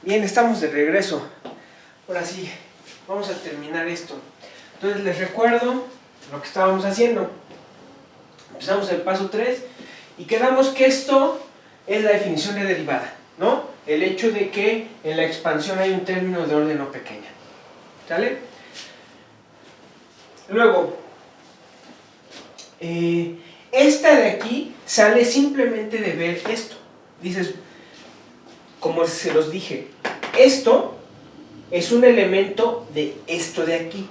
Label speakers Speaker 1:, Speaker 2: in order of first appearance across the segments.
Speaker 1: Bien, estamos de regreso. Ahora sí, vamos a terminar esto. Entonces les recuerdo lo que estábamos haciendo. Empezamos el paso 3 y quedamos que esto es la definición de derivada, ¿no? El hecho de que en la expansión hay un término de orden no pequeña. ¿Sale? Luego, esta de aquí sale simplemente de ver esto. Dices, como se los dije, esto es un elemento de esto de aquí.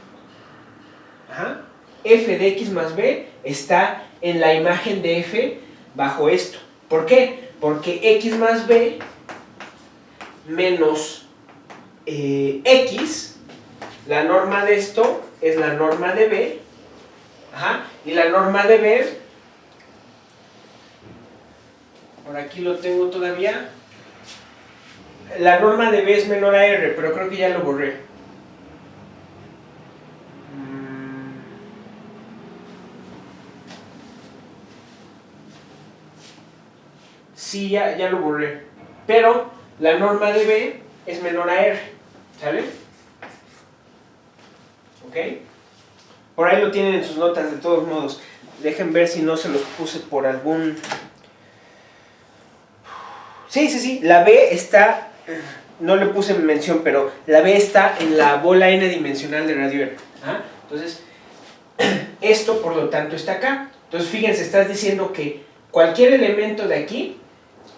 Speaker 1: Ajá. F de x más b está en la imagen de f bajo esto. ¿Por qué? Porque x más b menos x, la norma de esto es la norma de b. Ajá. Y la norma de b, por aquí lo tengo todavía, la norma de b es menor a r, pero creo que ya lo borré. Sí, ya lo borré. Pero la norma de b es menor a r. ¿Sale? ¿Ok? Por ahí lo tienen en sus notas de todos modos. Dejen ver si no se los puse por algún... Sí. La b está... No le puse mención, pero la b está en la bola n dimensional de radio r. ¿Ah? Entonces, esto por lo tanto está acá. Entonces, fíjense, estás diciendo que cualquier elemento de aquí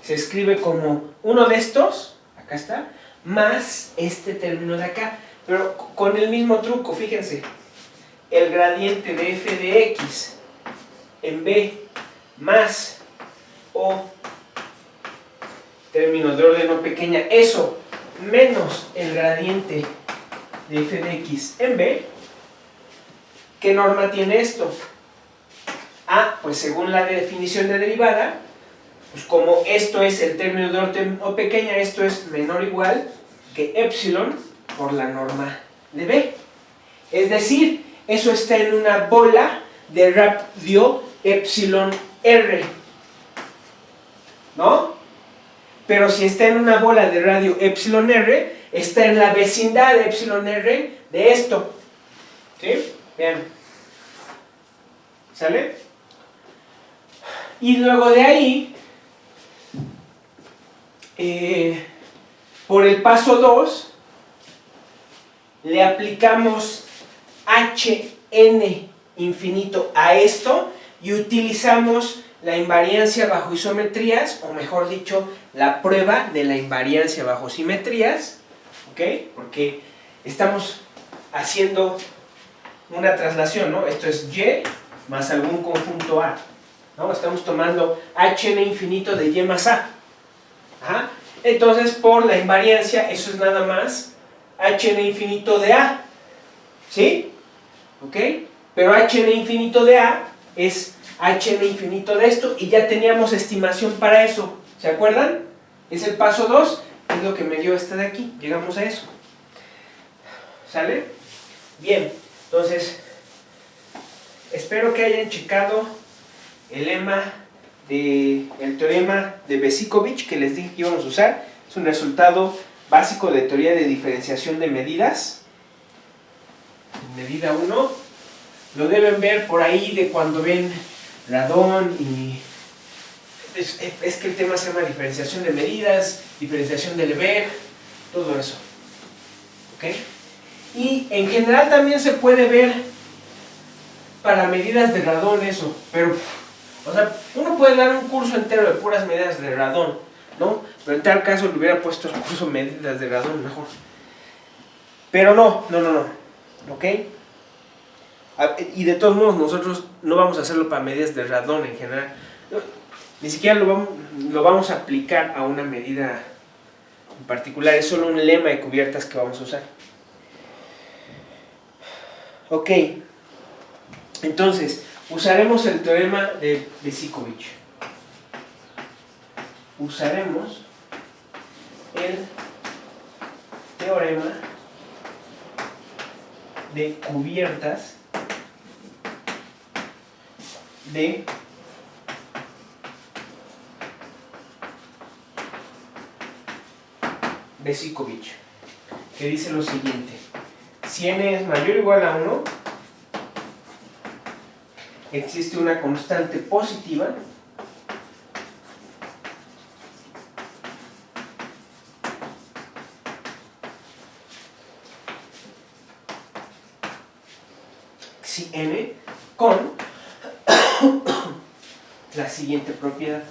Speaker 1: se escribe como uno de estos, acá está, más este término de acá. Pero con el mismo truco, fíjense. El gradiente de f de x en b más o término de orden no pequeña, eso menos el gradiente de f de x en b, ¿qué norma tiene esto? Ah, pues según la definición de derivada, pues como esto es el término de orden no pequeña, esto es menor o igual que epsilon por la norma de b. Es decir, eso está en una bola de radio epsilon r, ¿no? Pero si está en una bola de radio epsilon r, está en la vecindad de epsilon r de esto. ¿Sí? Vean. ¿Sale? Y luego de ahí, por el paso 2, le aplicamos hn infinito a esto y utilizamos la invariancia bajo isometrías, o mejor dicho, la prueba de la invariancia bajo simetrías, ¿ok? Porque estamos haciendo una traslación, ¿no? Esto es y más algún conjunto a, ¿no? Estamos tomando hn infinito de y más a. Ajá. Entonces, por la invariancia, eso es nada más hn infinito de a, ¿sí? ¿Ok? Pero hn infinito de a es hn infinito de esto, y ya teníamos estimación para eso. ¿Se acuerdan? Es el paso 2, es lo que me dio esta de aquí. Llegamos a eso. ¿Sale? Bien, entonces espero que hayan checado el teorema de Besicovich que les dije que íbamos a usar. Es un resultado básico de teoría de diferenciación de medidas. Medida 1. Lo deben ver por ahí de cuando ven radón y... Es que el tema se llama diferenciación de medidas, diferenciación de Lebesgue, todo eso. ¿Ok? Y en general también se puede ver para medidas de radón eso, pero, o sea, uno puede dar un curso entero de puras medidas de radón, ¿no? Pero en tal caso le hubiera puesto el curso medidas de radón mejor. Pero no, ¿ok? Y de todos modos nosotros no vamos a hacerlo para medidas de radón en general. Ni siquiera lo vamos a aplicar a una medida en particular, es solo un lema de cubiertas que vamos a usar. Ok, entonces usaremos el teorema de Besicovich. Usaremos el teorema de cubiertas de Besicovitch, que dice lo siguiente: si n es mayor o igual a 1, existe una constante positiva si n con la siguiente propiedad.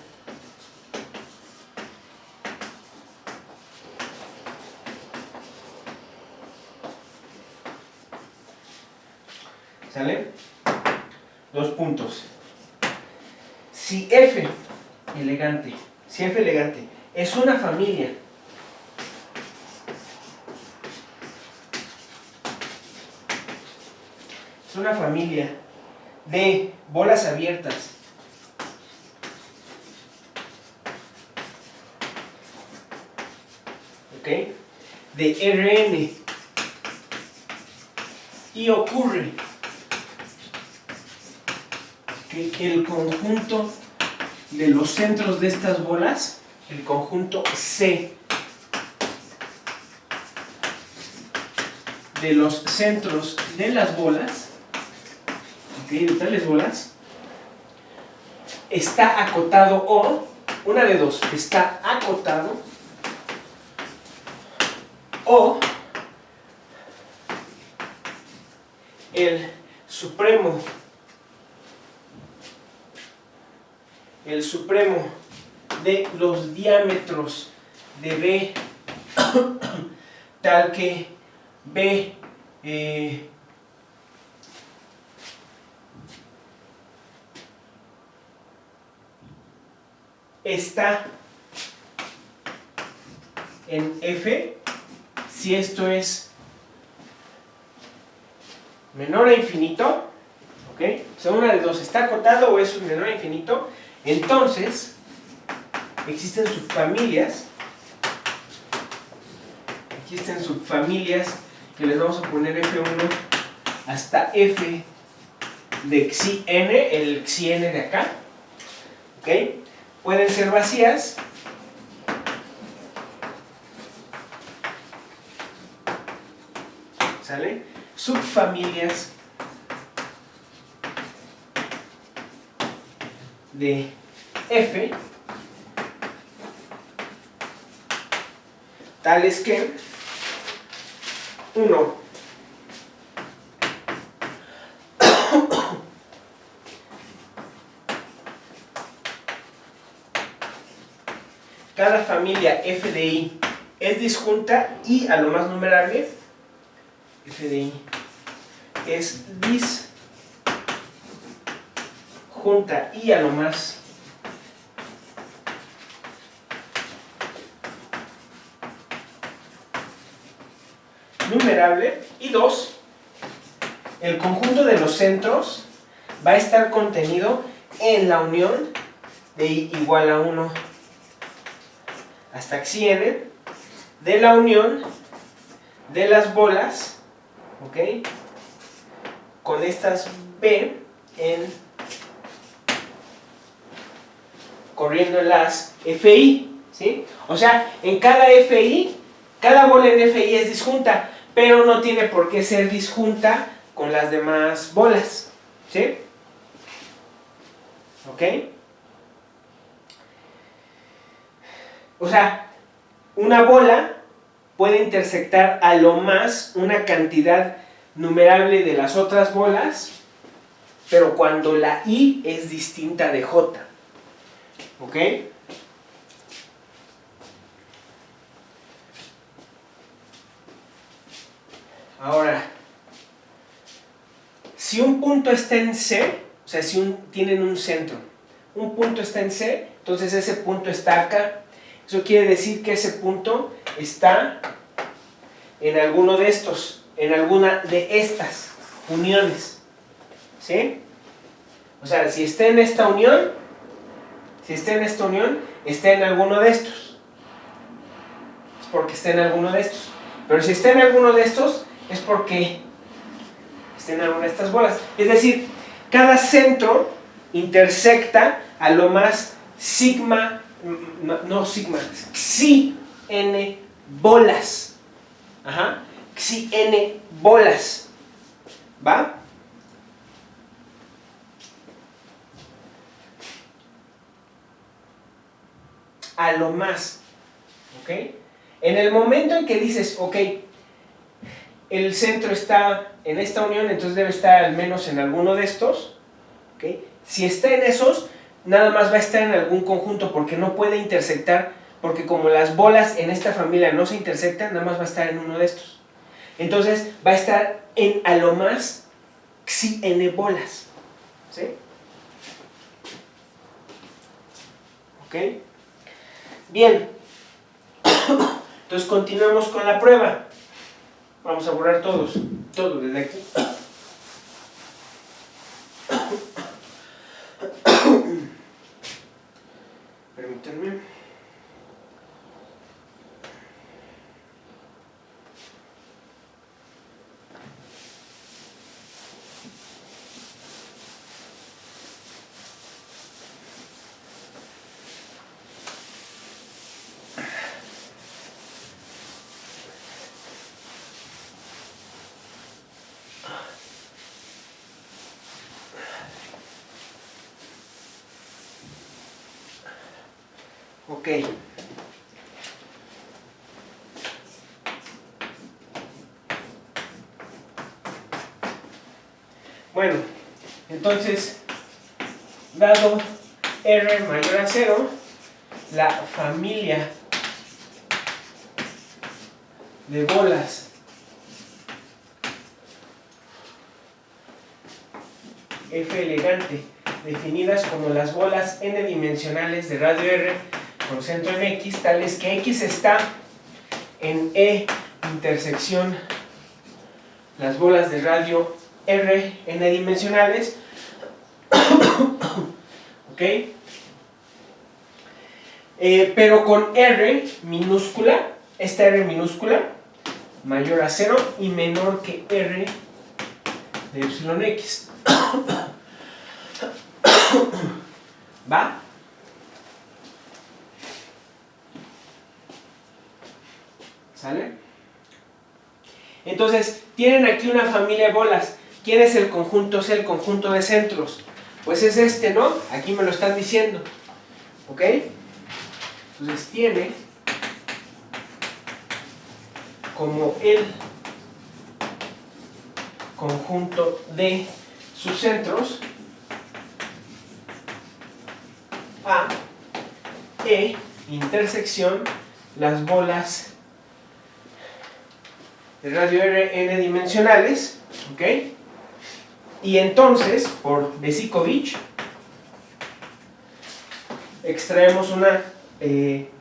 Speaker 1: ¿Sale? Dos puntos. Si F elegante es una familia de bolas abiertas de Rn y ocurre que el conjunto de los centros de estas bolas, el conjunto C de los centros de las bolas, de tales bolas, está acotado o, una de dos, está acotado o el supremo de los diámetros de B tal que B está en F, si esto es menor a infinito, ¿ok? O sea, una de dos, está acotado o eso es menor a infinito, entonces existen subfamilias que les vamos a poner F1 hasta F de xi n, el xi n de acá, ¿ok? Pueden ser vacías, ¿sale? Subfamilias de F tales que 1 cada familia F de I es disjunta y a lo más numerable F de I es disjunta y a lo más numerable. Y 2, el conjunto de los centros va a estar contenido en la unión de I igual a 1 hasta xi n de la unión de las bolas, ¿ok? Con estas B corriendo en las FI, ¿sí? O sea, en cada FI, cada bola en FI es disjunta, pero no tiene por qué ser disjunta con las demás bolas, ¿sí? ¿Ok? O sea, una bola puede intersectar a lo más una cantidad numerable de las otras bolas, pero cuando la I es distinta de J, ¿ok? Ahora, si un punto está en C, o sea, si tienen un centro, un punto está en C, entonces ese punto está acá. Eso quiere decir que ese punto está en alguno de estos, en alguna de estas uniones, ¿sí? O sea, si está en esta unión, está en alguno de estos. Es porque está en alguno de estos. Pero si está en alguno de estos, es porque está en alguna de estas bolas. Es decir, cada centro intersecta a lo más sigma, no sigma, xi n bolas. Ajá. Xi n bolas. ¿Va? A lo más. ¿Ok? En el momento en que dices, ok, el centro está en esta unión, entonces debe estar al menos en alguno de estos. ¿Okay? Si está en esos, nada más va a estar en algún conjunto porque no puede intersectar, porque como las bolas en esta familia no se intersectan, nada más va a estar en uno de estos. Entonces va a estar en a lo más Xi n bolas. ¿Sí? ¿Ok? Bien. Entonces continuamos con la prueba. Vamos a borrar todo desde aquí. Permítanme. Ok. Bueno, entonces, dado R mayor a 0, la familia de bolas F elegante, definidas como las bolas n-dimensionales de radio R con centro en X, tales que X está en E intersección las bolas de radio R n-dimensionales. ¿Ok? Pero con R minúscula, esta R minúscula mayor a 0 y menor que R de epsilon X. ¿Va? ¿Sale? Entonces, tienen aquí una familia de bolas. ¿Quién es el conjunto? Es el conjunto de centros. Pues es este, ¿no? Aquí me lo están diciendo. ¿Ok? Entonces tiene como el conjunto de sus centros A, E, intersección, las bolas de radio R n-dimensionales, ¿ok? Y entonces, por Besicovich, extraemos una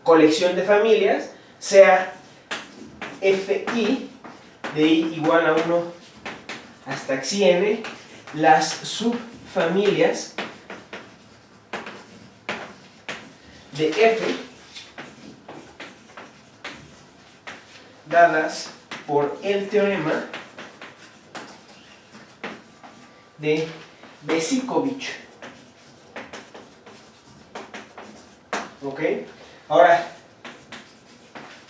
Speaker 1: colección de familias, sea Fi de I igual a 1 hasta Xi n, las subfamilias de F dadas por el teorema de Besicovich. ¿Ok? Ahora,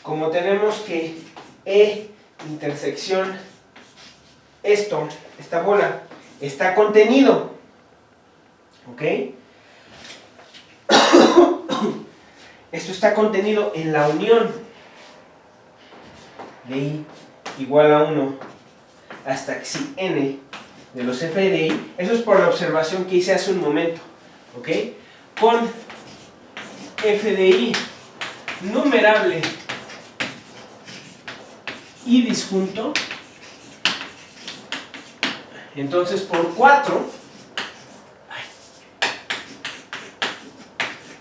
Speaker 1: como tenemos que E intersección esta bola, está contenido, ¿ok? Esto está contenido en la unión de I igual a 1 hasta Xi n de los F de I. Eso es por la observación que hice hace un momento, ¿ok? Con F de I numerable y disjunto, entonces por 4,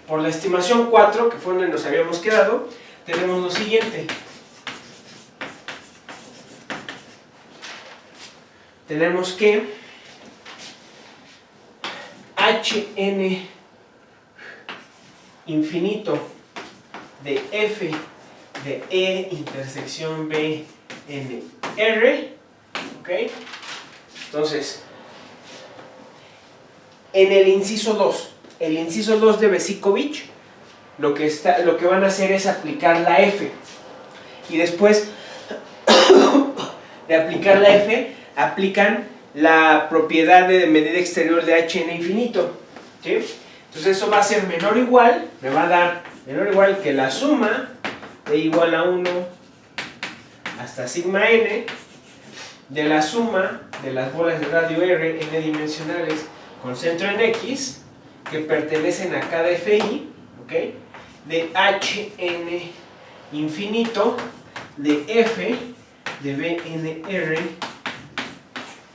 Speaker 1: por la estimación 4, que fue donde nos habíamos quedado, tenemos lo siguiente. Tenemos que Hn infinito de F de E intersección B n R, ¿ok? Entonces, en el inciso 2 de Besicovich, lo que van a hacer es aplicar la F. y después de aplicar la F, aplican la propiedad de medida exterior de Hn infinito, ¿sí? Entonces eso va a ser menor o igual, me va a dar menor o igual que la suma de igual a 1 hasta sigma n de la suma de las bolas de radio R n dimensionales con centro en X que pertenecen a cada FI, ¿ok? De Hn infinito de F de BNR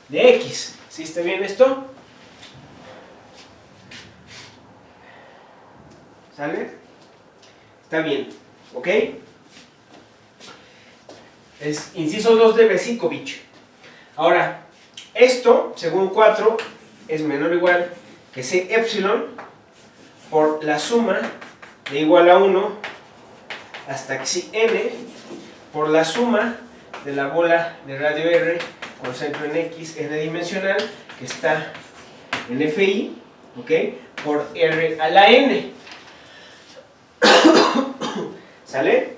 Speaker 1: de X. ¿Sí está bien esto? ¿Sale? Está bien, ¿ok? Es inciso 2 de Besicovich. Ahora, esto, según 4, es menor o igual que C epsilon por la suma de igual a 1 hasta xi n por la suma de la bola de radio R con centro en X n dimensional que está en FI, ¿ok? Por R a la n. ¿Sale?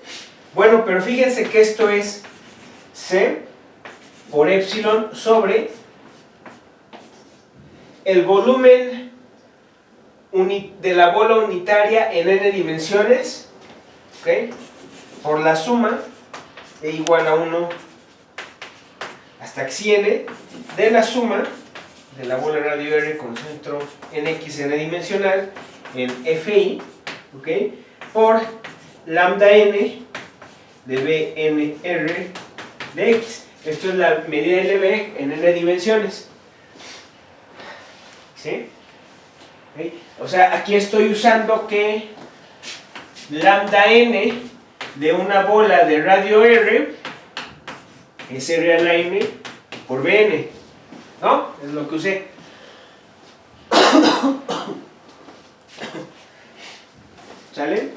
Speaker 1: Bueno, pero fíjense que esto es C por epsilon sobre el volumen de la bola unitaria en n dimensiones, ¿ok? Por la suma de igual a 1 hasta xi n de la suma de la bola radio R con centro en X n dimensional en FI, ¿ok? Por lambda n de BNR de X. Esto es la medida LB en n dimensiones, ¿sí? ¿Okay? O sea, aquí estoy usando que lambda n de una bola de radio R es R a la n por Bn, ¿no? Es lo que usé. ¿Sale?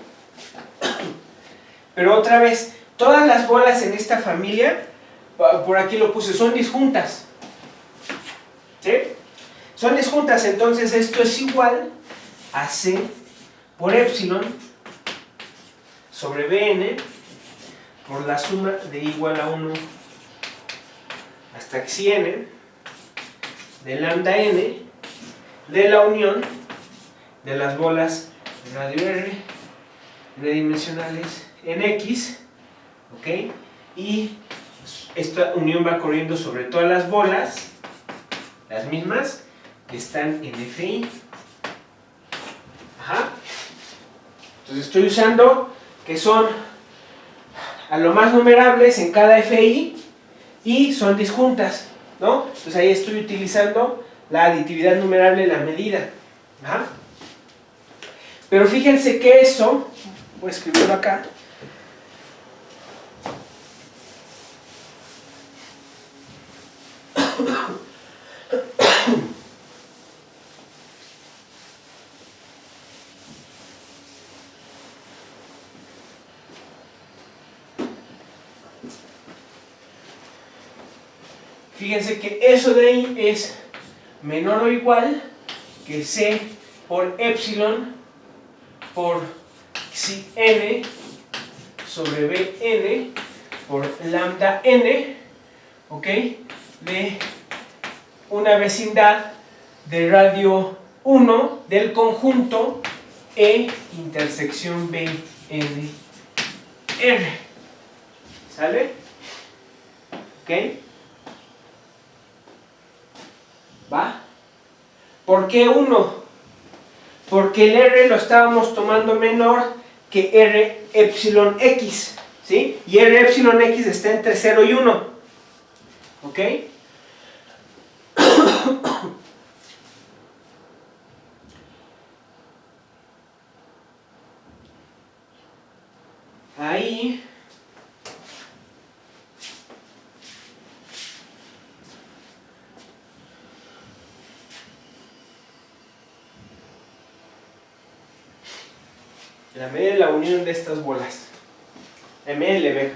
Speaker 1: Pero otra vez, todas las bolas en esta familia, por aquí lo puse, son disjuntas, ¿sí? Son disjuntas, entonces esto es igual a C por epsilon sobre Bn por la suma de igual a 1 hasta xi n de lambda n de la unión de las bolas de radio R dimensionales en X, ¿ok? Y esta unión va corriendo sobre todas las bolas, las mismas que están en FI. Ajá. Entonces estoy usando que son a lo más numerables en cada FI y son disjuntas, ¿no? Entonces ahí estoy utilizando la aditividad numerable en la medida. Ajá. Pero fíjense que eso, voy a escribirlo acá. Fíjense que eso de ahí es menor o igual que C por epsilon por xi n sobre Bn por lambda n, ¿ok? De una vecindad de radio 1 del conjunto E intersección BNR. ¿Sale? ¿Ok? ¿Va? ¿Por qué 1? Porque el R lo estábamos tomando menor que R epsilon X, ¿sí? Y R epsilon X está entre 0 y 1, ¿ok? Ahí la medida de la unión de estas bolas MLB.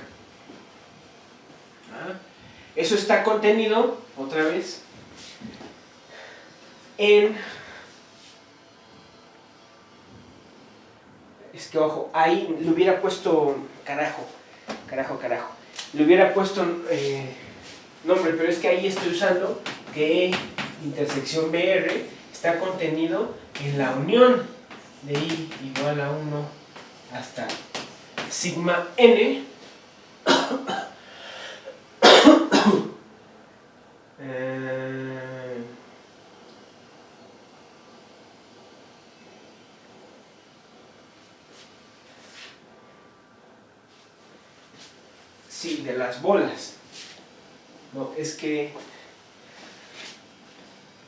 Speaker 1: Eso está contenido, otra vez, en... Es que ojo, ahí le hubiera puesto, carajo, Le hubiera puesto nombre, pero es que ahí estoy usando que intersección BR está contenido en la unión de I igual a 1 hasta sigma N sí, de las bolas. No, es que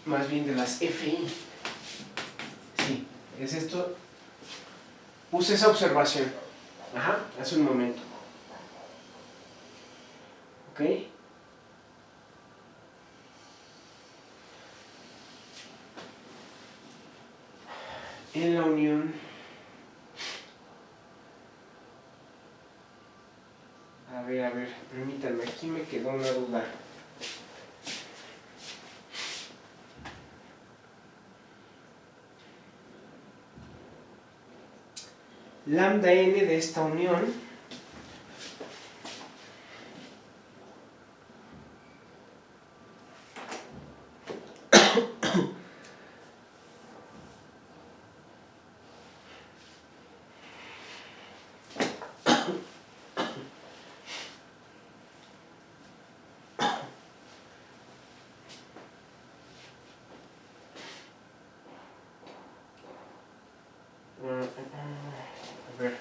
Speaker 1: más bien de las FI. Sí, es esto. Puse esa observación. Ajá, hace un momento. ¿Ok? En la unión. A ver, permítanme, aquí me quedó una duda. Lambda n de esta unión a ver.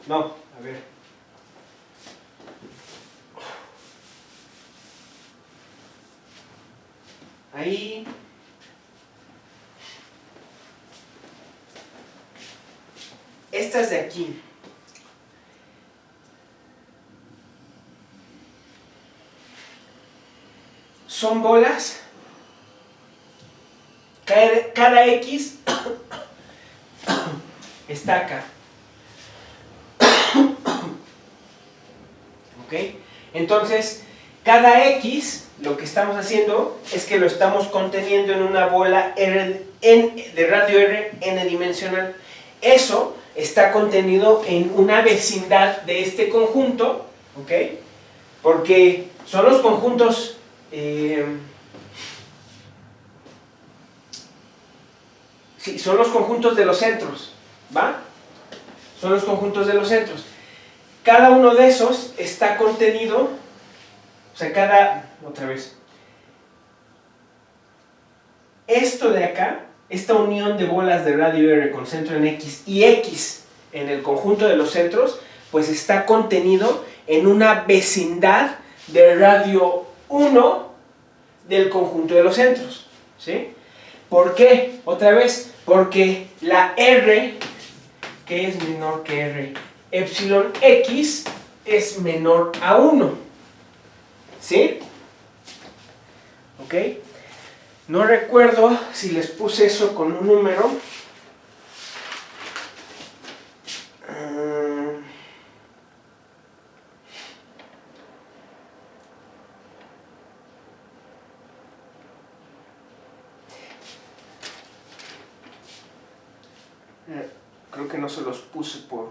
Speaker 1: No, a ver. Ahí estas de aquí son bolas. Cada X está acá. ¿Ok? Entonces, cada X, lo que estamos haciendo es que lo estamos conteniendo en una bola de radio R n dimensional. Eso está contenido en una vecindad de este conjunto, ¿ok? Porque son los conjuntos sí, son los conjuntos de los centros, ¿va? Son los conjuntos de los centros. Cada uno de esos está contenido, o sea, otra vez, esto de acá, esta unión de bolas de radio R con centro en X y X en el conjunto de los centros, pues está contenido en una vecindad de radio 1 del conjunto de los centros, ¿sí? ¿Por qué? Otra vez, porque la R, que es menor que R, epsilon X es menor a 1, ¿sí? ¿Ok? No recuerdo si les puse eso con un número. Creo que no se los puse por...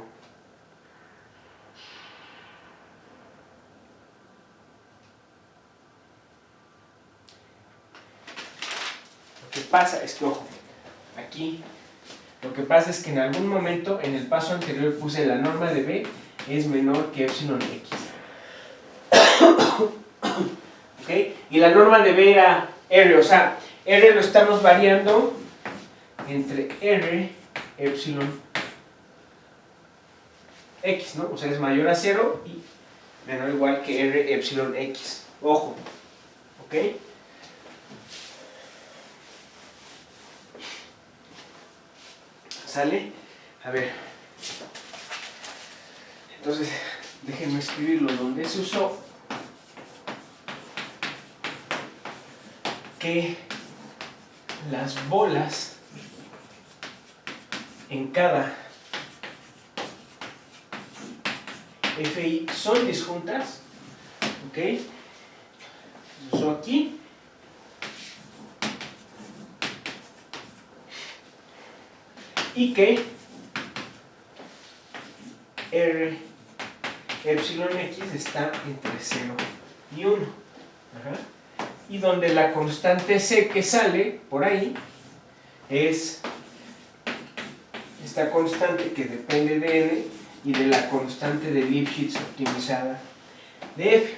Speaker 1: Lo que pasa es que, ojo, aquí lo que pasa es que en algún momento en el paso anterior puse la norma de B es menor que epsilon X. ¿Ok? Y la norma de B era R, o sea, R lo estamos variando entre R, epsilon X, ¿no? O sea, es mayor a 0 y menor o igual que R, epsilon X. Ojo, ¿ok? ¿Sale? A ver. Entonces, déjenme escribirlo donde se usó. Que las bolas en cada FI son disjuntas, ¿ok? Uso aquí. Y que R epsilon x está entre 0 y 1. Ajá. Y donde la constante C que sale por ahí es esta constante que depende de n y de la constante de Lipschitz optimizada de f.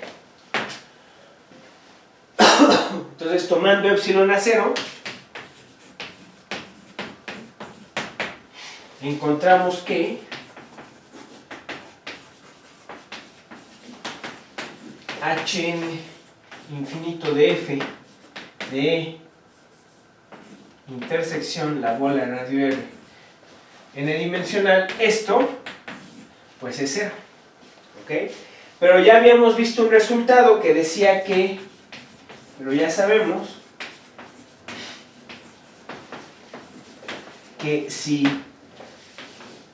Speaker 1: Entonces, tomando epsilon a 0, encontramos que Hn infinito de f de E intersección la bola radio R n-dimensional, esto pues es 0, ¿ok? Pero ya habíamos visto un resultado que decía que, pero ya sabemos que si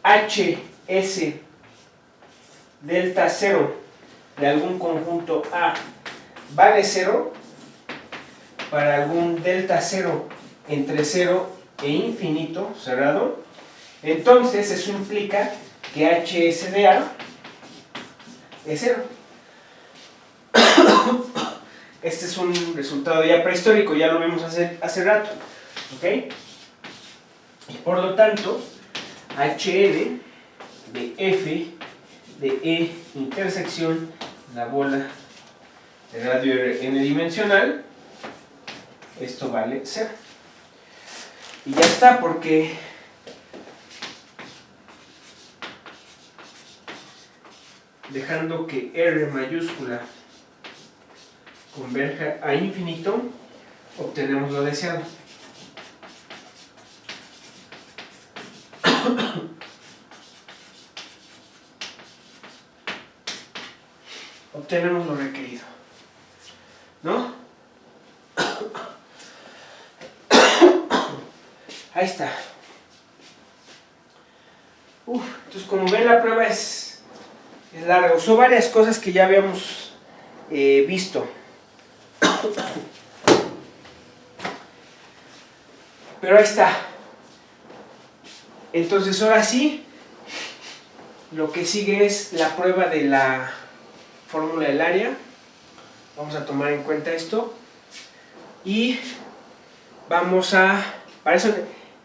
Speaker 1: Hs delta 0 de algún conjunto A vale 0, para algún delta 0 entre 0 e infinito cerrado, entonces eso implica que Hs de A es 0. Este es un resultado ya prehistórico, ya lo vimos hace rato, ¿ok? Y por lo tanto, Hn de f de E intersección la bola de radio n-dimensional, esto vale 0. Y ya está, porque dejando que R mayúscula converja a infinito, obtenemos lo deseado. Obtenemos lo requerido, ¿no? Ahí está. Entonces, como ven, la prueba es larga. Usó varias cosas que ya habíamos visto. Pero ahí está. Entonces, ahora sí, lo que sigue es la prueba de la fórmula del área. Vamos a tomar en cuenta esto. Y vamos a... Para eso,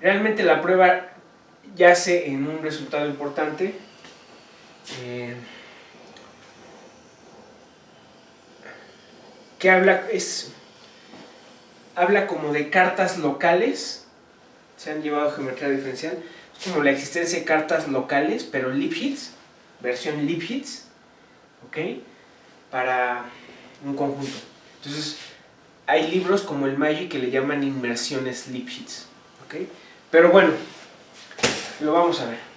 Speaker 1: realmente la prueba yace en un resultado importante. Que habla como de cartas locales. Se han llevado a geometría diferencial. Es como la existencia de cartas locales, pero Lipschitz, versión Lipschitz, ¿ok? Para un conjunto. Entonces, hay libros como el Magic que le llaman inmersiones Lipschitz, ¿ok? Pero bueno, lo vamos a ver.